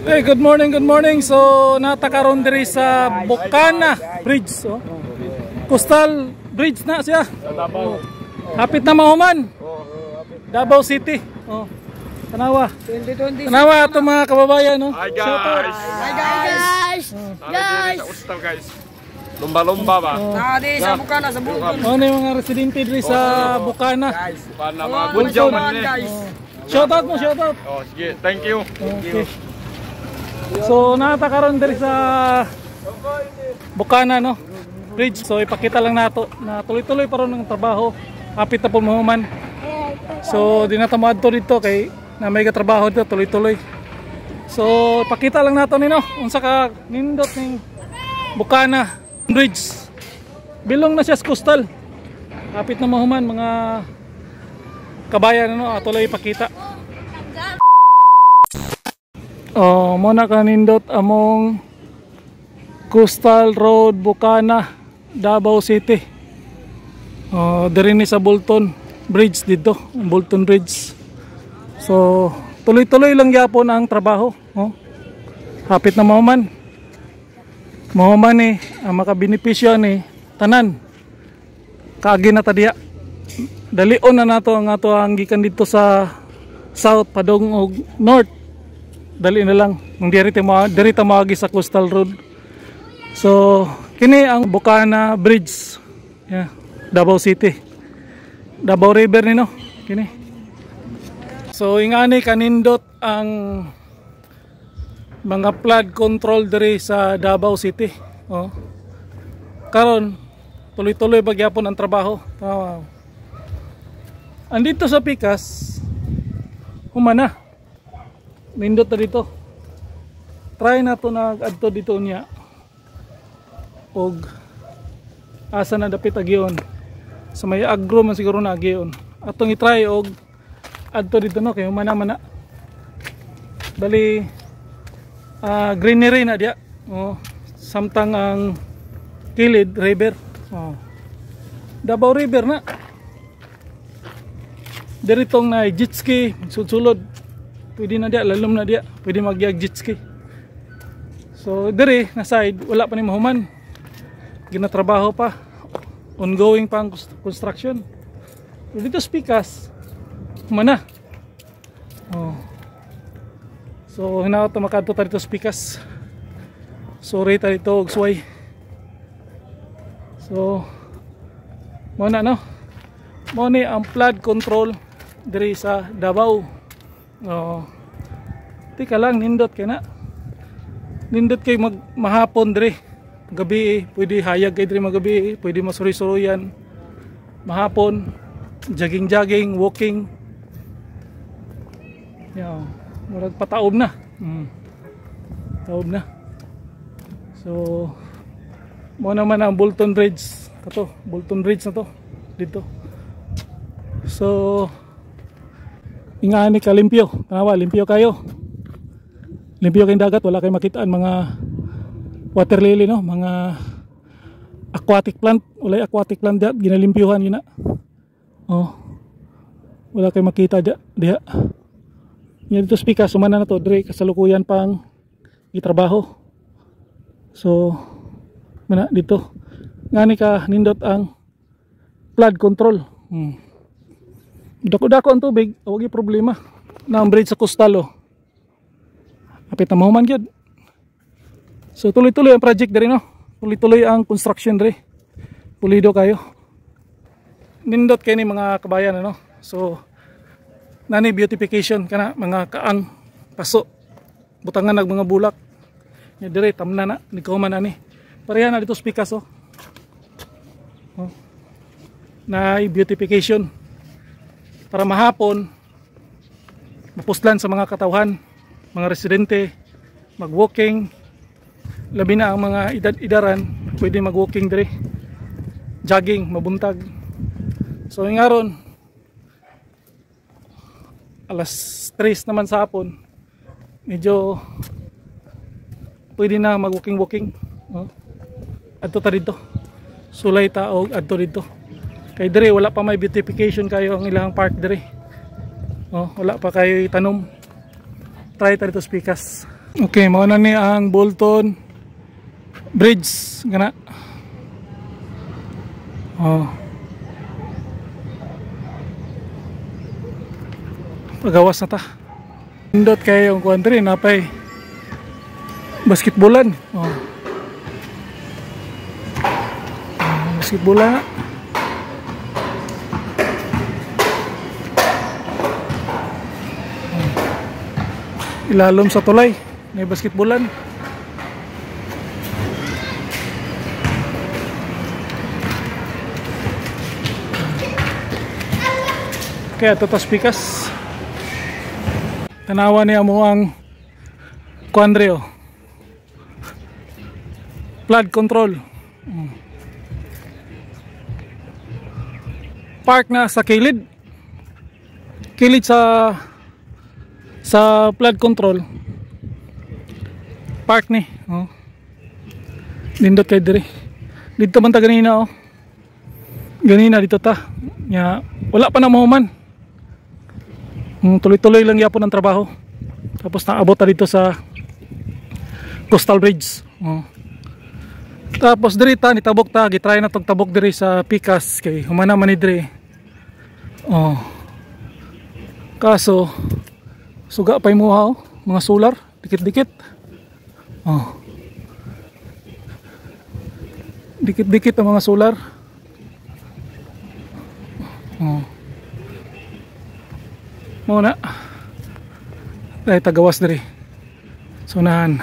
Hey, good morning, good morning. So, natakaroon diri sa Bukana Bridge. So, Coastal Bridge na siya. Hapit na mahuman. Davao City. Oh. Tanawa. 2020. Tanawa ato mga kababayan, no. Hi guys. Hi guys. Guys. Lumba-lumba ba? Nadi sa Bukana sa Bulton. Ano yung mga residente diri sa Bukana? Bukana mga gunjaw man ni. Shoutout mo, shoutout. Oh, sige. Thank you. Okay. So, natakaroon diri sa Bukana, no. Bridge. So, ipakita lang nato na tuloy-tuloy pa ron ng trabaho. Hapit na po mahuman. So, di na tamad to dito kay na may katrabaho dito tuloy-tuloy. So, pakita lang nato nino unsa ka nindot ning Bukana Bridge. Bilong na siya sa coastal. Hapit na mahuman mga kabayan, ano, tuloy ipakita. Oh, muna ka nindot among Coastal Road Bukana, Davao City. Oh, diri ni sa Bulton Bridge dito, Bulton Bridge. So, tuloy-tuloy lang yapon ang trabaho. Oh. Hapit na mahuman. Mahuman ni ang makabenepisyo ni tanan. Kaagi na ta diya. Dalion na nato ang ato ang gikan dito sa south padong og north. Dali na lang. Nung diri ta maagi sa Coastal Road. So, kini ang Bukana Bridge. Yeah, Davao City. Davao River ni, no? Kini. So, ingani kanindot ang mga flood control diri sa Davao City. Oh. Karon, tuloy-tuloy bagyapon ang trabaho. Wow. Andito sa Pikas, humana. Nindot na dito. Try na to na adto dito niya. Og asa na dapit agyon. Sa may agro man siguro na agyon. Atong i-try og adto dito, no, kay humana man na. Bali greenery na dia. Oh, samtang ang kilid river. Oh. Davao River na. Diritong na jet ski sulod. Pwede na dia, lalom na dia. Pwede magyag jet ski. So diri na side wala pa ni mahuman. Ginatrabaho pa. Ongoing pa ang construction. Dito sa Pikas, humana. Oh. So hinaot na makadto ta dito sa Pikas. Sorry ta dito og suway. So muna, no. Mo ni ang flood control diri sa Davao. Oh. Tika lang nindot kay na. Nindot kay mahapon diri. Gabi pwede hayag kay diri magabi, pwede masuri-suruyan. Mahapon jogging, walking. Yeah, murag pataob na. Taob na. So mo naman ang Bulton Bridge. Kato, Bulton Bridge na to dito. So ingani ka limpyo. Tanawa, limpyo kayo. Limpyo kayong dagat, wala kayong makitaan mga water lily, no, mga aquatic plant. Wala aquatic plant diya, ginalimpyuhan yun na. Oh. Wala kayong makita diya. Yan dito speaker, sumana na to, dire kasalukuyan pang itrabaho. So mana dito. Ngani ka nindot ang flood control. Dako-dako ang tubig, wagi problema. Na ang bridge sa coastal, oh. Hapit na mahuman gyud. So tuloy-tuloy ang project diri, no. Tuloy-tuloy ang construction diri. Pulido kayo. Nindot kay ni mga kabayan, ano. So nani beautification kana mga kaang paso. Butangan nag mga bulak. Nya diri tamna na ni kauman ani. Pareha na dito sa Pikas, oh. Oh. Na beautification para mahapon mapuslan sa mga katawhan, mga residente, mag-walking, labi na ang mga edad-idaran pwede mag-walking dire, jogging, mabuntag. So ngaron alas 3 naman sa hapon, medyo pwede na mag-walking. Oh. Adto ta dito, sulay ta og adto dito. Kay dire wala pa may beautification kayo ang ilang park dire. Oh, wala pa kayo itanom. Try ta dito sa Pikas. Okay, mao na ni ang Bolton Bridge kana. Oh. Pagawas na ta. Indot kay yung country napay basketbolan. Oh. Basketbola. Ilalom sa tulay, may basketbolan. Kaya totas pikas. Tanawa niya mo ang kuandreo. Flood control. Park na sa kilid. Kilid sa flood control. Park ni. Oh. Lindot kay diri. Dito man ta ganina oh. Ganina dito ta. Nya wala pa na mahuman. Tuloy-tuloy lang yapon ang trabaho. Tapos naabot ta dito sa Coastal Bridge. Oh. Tapos diri ta nitabok ta, gitry na tong tabok diri sa Pikas kay humana man ni diri. Oh. Kaso suga pa mo ha, mga solar, dikit-dikit. Oh. Dikit-dikit ang mga solar. Oh. Muna. Dahil tagawas diri. Sunahan.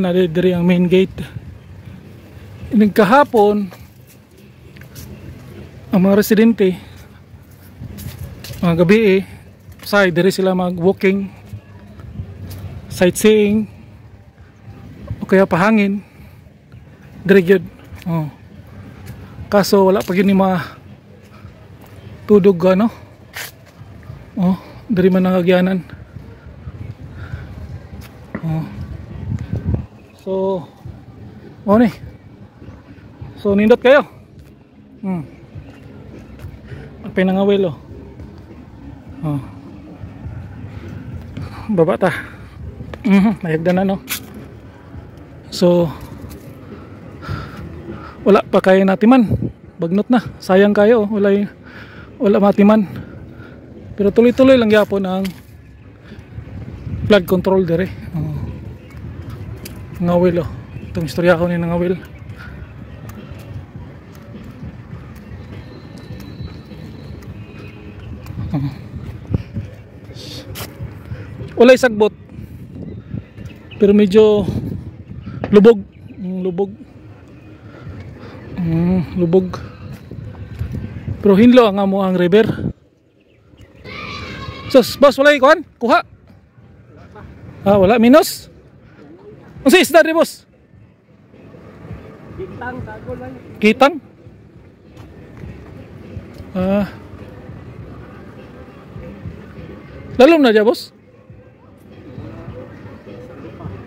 Nadiri ang main gate. Kahapon ang mga residente mga gabi say diri sila mag walking, sightseeing o kaya pahangin diri gyud. Oh. Kaso wala pa gyud ni mga tudog ano. Oh, diri man nangagyanan. Oh. So, ni. So nindot kayo. Apay nangawil oh. Oh. Baba ta. Mayagdan na no. So wala pa kaya natiman. Bagnot na. Sayang kayo. Wala matiman. Pero tuloy-tuloy lang yapon ang flood control dire. Oh. Ngawil oh. Itong istorya ko ni ngawil. Oh. Walay sagbot. Pero medyo lubog. Lubog. Pero hinlo ang amo ang river. Sus, boss, walay kuhan? Kuha? Wala, minus? Ang sa isda rin, boss? Kitang, tago lang. Kitang? Lalom na dyan, boss?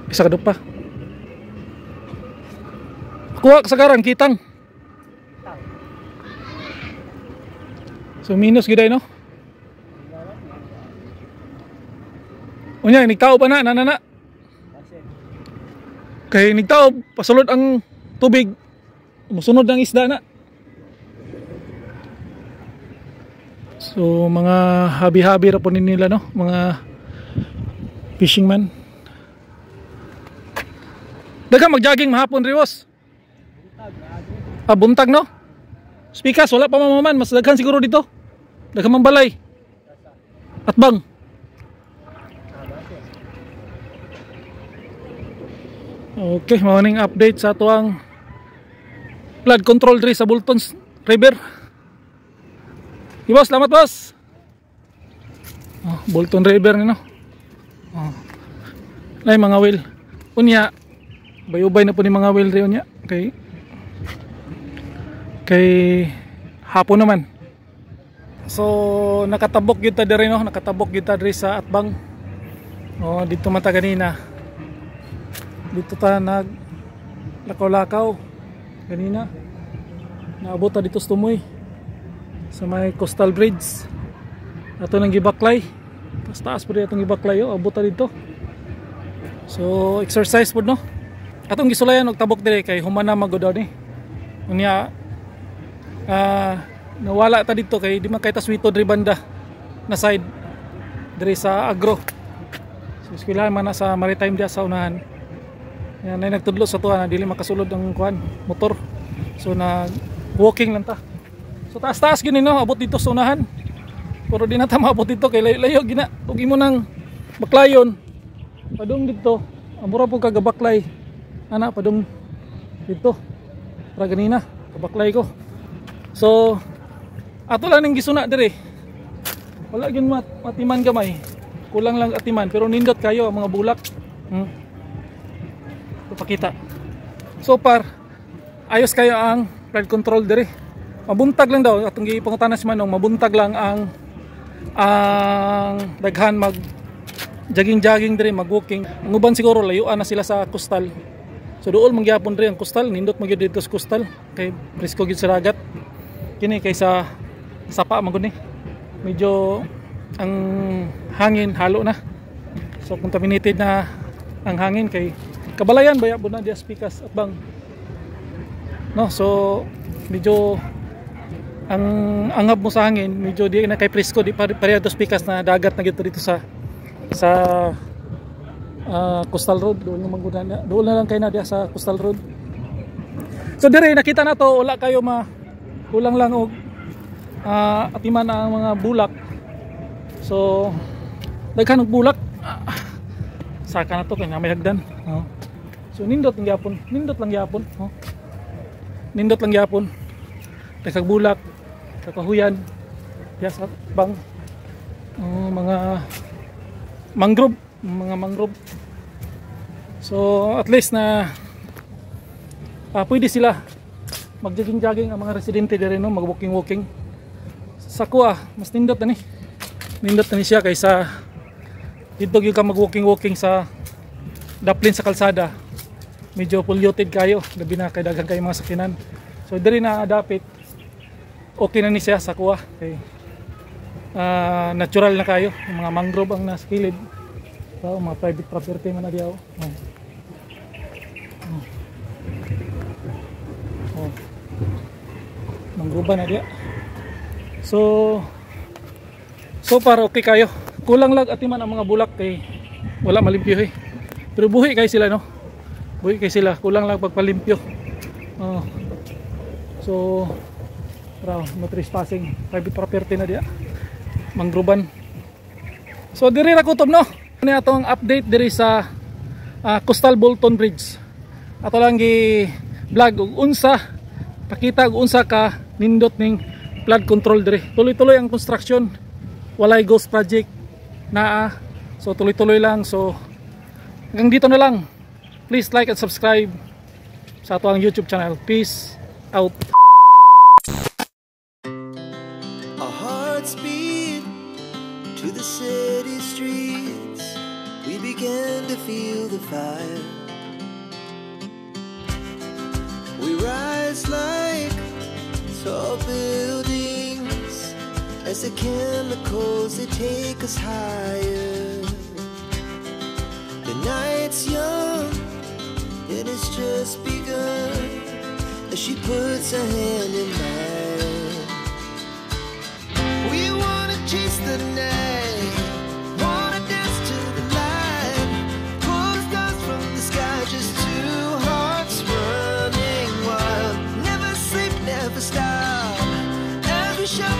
Isa ka pa. Kuha sa karang, kitang. So, minus giday, no? Unya, nigtao pa na, nanana. Kaya nigtao, pasulod ang tubig, musunod ang isda na. So, mga habi-habi ra po nila, no? Mga fishing man. Daghang mag-jogging mahapon, Rios. Buntag, no? Spikas, wala pa mamaman, mas daghan siguro dito. Daghang mambalay. At bang. Okay, morning update sa tuang flood control diri sa Bolton River. Boss, salamat boss. Bolton River ni no. Nay mga whale. Unya bayubay na po ni mga whale ri unya kay hapon naman. So nakatabok gyud ta diri no, nakatabok gyud ta diri sa Atbang. Dito man ta ganina. Dito ta nag lakaw-lakaw ganina. Naabot ta dito sa Tumoy sa may Coastal Bridge. Ato nang gibaklay. Taas pa rin atong gibaklay abot ta dito. So exercise pod no. Atong gisulayan og tabok dire kay humana magod daw ni. Unya nawala ta dito kay di man kay ta suwito diri banda na side diri sa agro. So eskwelahan man na sa maritime dia sa unahan. Yan ay nagtudlo sa tuwa na dili makasulod ang kuan motor. So na walking lang ta. So taas-taas gini no abot dito sa unahan. Pero di na ta maabot dito kay layo gina. Ug imo nang baklayon padung dito. Amura po kagabaklay. Ana padung dito. Para ganina kabaklay ko. So ato lang ning gisuna dire. Wala gyud matiman gamay. Kulang lang atiman pero nindot kayo ang mga bulak. Pakita. So far ayos kayo ang flood control dire. Mabuntag lang daw atong gipangutanan si Manong, mabuntag lang ang daghan mag jogging dire, mag walking. Ang uban siguro layuan na sila sa coastal. So dool mangyapon dire ang coastal, nindot magyud dito sa coastal kay presko gid sa dagat. Kini kaysa sapa man gud ni. Medyo ang hangin halo na. So contaminated na ang hangin kay kabalayan baya buna dia spikas at bang. No, so medyo ang angab mo sa hangin, medyo di na kay presko di pareha to spikas na dagat na gito dito sa coastal road. Doon na lang kayo na dia sa coastal road. So dire nakita na to wala kayo kulang lang og atiman ang mga bulak. So daghan og bulak saka na to kay may hagdan. So nindot lang yapon, nindot lang yapon. Dagkag bulak, kakahuyan, sa bang mga mangrove. So at least na pwede sila mag-jogging ang mga residente dire no, mag-walking. Sa kuha, mas nindot na ni. Nindot na ni siya kaysa dito gyud ka mag-walking sa daplin sa kalsada. Medyo polluted kayo, labi na kay daghan kay mga sakinan. So dire na dapit okay na ni siya sa kuha kay natural na kayo, yung mga mangrove ang nasa kilid. So mga private property man na diaw. Mangrove na dia. So far okay kayo. Kulang lang atiman ang mga bulak kay wala malimpyo eh. Pero buhi kay sila no. Buhi kay sila, kulang lang pagpalimpyo. So no trespassing, private property na dia. Manggroban. So diri ra kutob no. Ni atong update diri sa Coastal Bolton Bridge. Ato lang gi vlog og unsa pakita og unsa ka nindot ning flood control diri. Tuloy-tuloy ang construction. Walay ghost project naa. So tuloy-tuloy lang. So hanggang dito na lang. Please like and subscribe sa ato ang YouTube channel. Peace out. Our hearts beat to the city streets. We began to feel the fire. We rise like tall buildings as the chemicals they take us higher. The night's young, it has just begun as she puts her hand in mine. We wanna chase the night, wanna dance to the light, pull the stars from the sky, just two hearts running wild. Never sleep, never stop, as we show